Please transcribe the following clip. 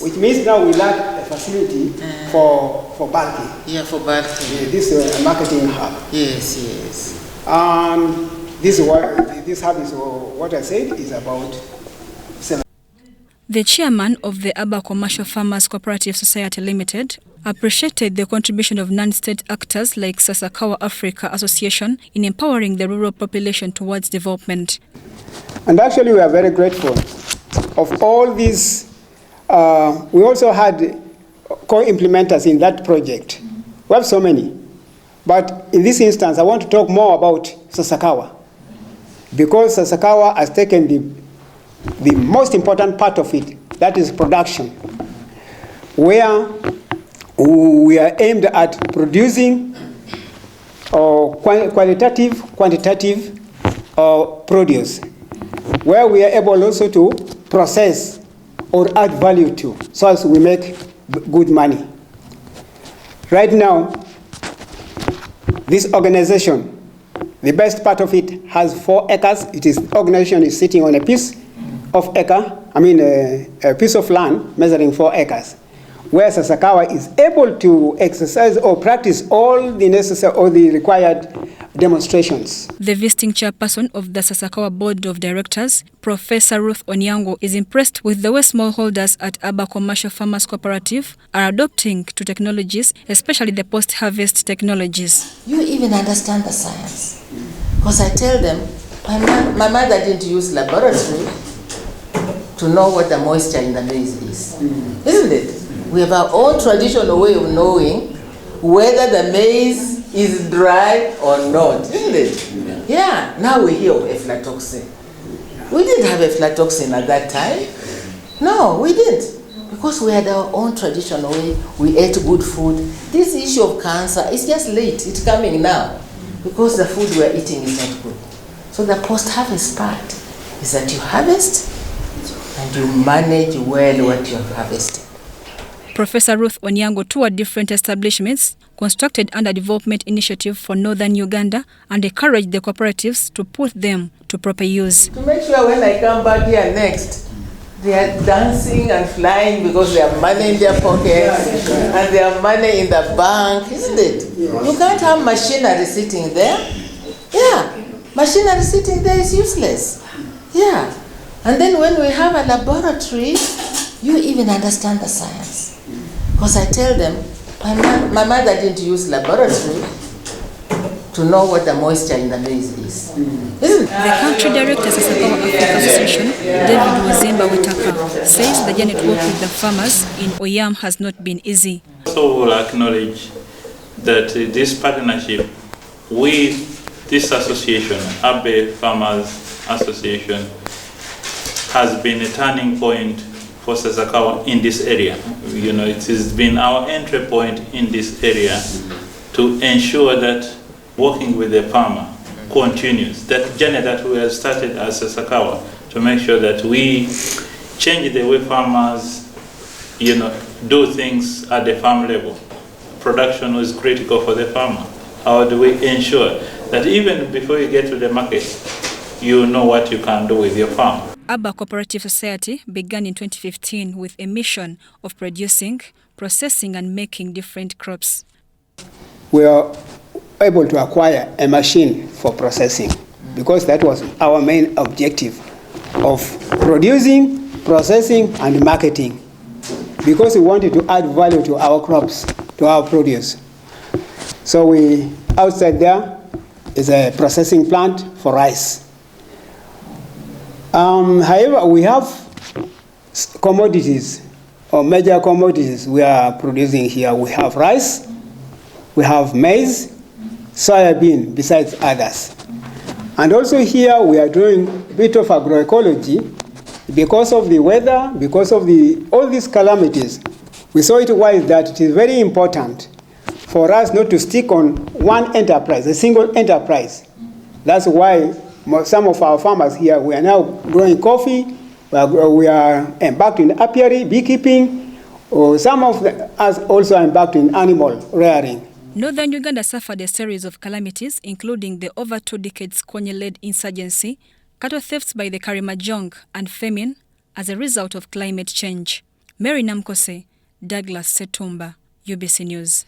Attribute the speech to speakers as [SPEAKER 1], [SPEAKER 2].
[SPEAKER 1] Which means now we lack a facility for bulking.
[SPEAKER 2] Yeah, for bulking.
[SPEAKER 1] Yeah, this is a marketing hub.
[SPEAKER 2] Yes, yes.
[SPEAKER 1] And this hub is what I said is about.
[SPEAKER 3] The chairman of the Aba Commercial Farmers Cooperative Society Limited appreciated the contribution of non-state actors like Sasakawa Africa Association in empowering the rural population towards development.
[SPEAKER 1] And actually we are very grateful of all these. We also had co-implementers in that project. We have so many. But in this instance, I want to talk more about Sasakawa, because Sasakawa has taken the most important part of it, that is production, where we are aimed at producing qualitative, quantitative produce, where we are able also to process or add value to, so as we make good money. Right now, this organization, the best part of it has 4 acres. Organization is sitting on a piece of a piece of land measuring 4 acres, where Sasakawa is able to exercise or practice all the necessary or the required demonstrations.
[SPEAKER 3] The visiting chairperson of the Sasakawa Board of Directors, Professor Ruth Oniang'O, is impressed with the way smallholders at Aba Commercial Farmers Cooperative are adopting to technologies, especially the post-harvest technologies.
[SPEAKER 2] You even understand the science. Because I tell them, my mother didn't use laboratory to know what the moisture in the maize is. Isn't it? We have our own traditional way of knowing whether the maize is dry or not, isn't it? Yeah, now we hear of aflatoxin. We didn't have aflatoxin at that time. No, we didn't. Because we had our own traditional way, we ate good food. This issue of cancer is just late, it's coming now. Because the food we're eating is not good. So the post-harvest part is that you harvest and you manage well what you have harvested.
[SPEAKER 3] Professor Ruth Oniang'O toured different establishments constructed under development initiative for northern Uganda and encouraged the cooperatives to put them to proper use.
[SPEAKER 2] To make sure when I come back here next, they are dancing and flying because they have money in their pockets and they have money in the bank, isn't it? You can't have machinery sitting there. Yeah, machinery sitting there is useless. Yeah, and then when we have a laboratory, you even understand the science. Because I tell them, my mother didn't use laboratory to know what the moisture in the maize is. Isn't it?
[SPEAKER 3] The country director of the Sasakawa Africa Association, David Wazimba Witaka, says the journey to work with the farmers in Oyam has not been easy.
[SPEAKER 4] So we'll acknowledge that this partnership with this association, Abe Farmers Association, has been a turning point for Sasakawa in this area. You know, it has been our entry point in this area to ensure that working with the farmer continues. That journey that we have started as Sasakawa, to make sure that we change the way farmers, you know, do things at the farm level. Production is critical for the farmer. How do we ensure that even before you get to the market, you know what you can do with your farm?
[SPEAKER 3] Aba Cooperative Society began in 2015 with a mission of producing, processing and making different crops.
[SPEAKER 1] We are able to acquire a machine for processing because that was our main objective of producing, processing and marketing, because we wanted to add value to our crops, to our produce. So outside there is a processing plant for rice. However, we have commodities, or major commodities we are producing here. We have rice, we have maize, soybean, besides others. And also here we are doing a bit of agroecology because of the weather, because of all these calamities. We saw it wise that it is very important for us not to stick on one enterprise, a single enterprise. That's why some of our farmers here, we are now growing coffee, we are embarked in apiary, beekeeping, or some of us also embarked in animal rearing.
[SPEAKER 3] Northern Uganda suffered a series of calamities, including the over 2 decades Konye-led insurgency, cattle thefts by the Karimajong, and famine as a result of climate change. Mary Namkose, Douglas Setumba, UBC News.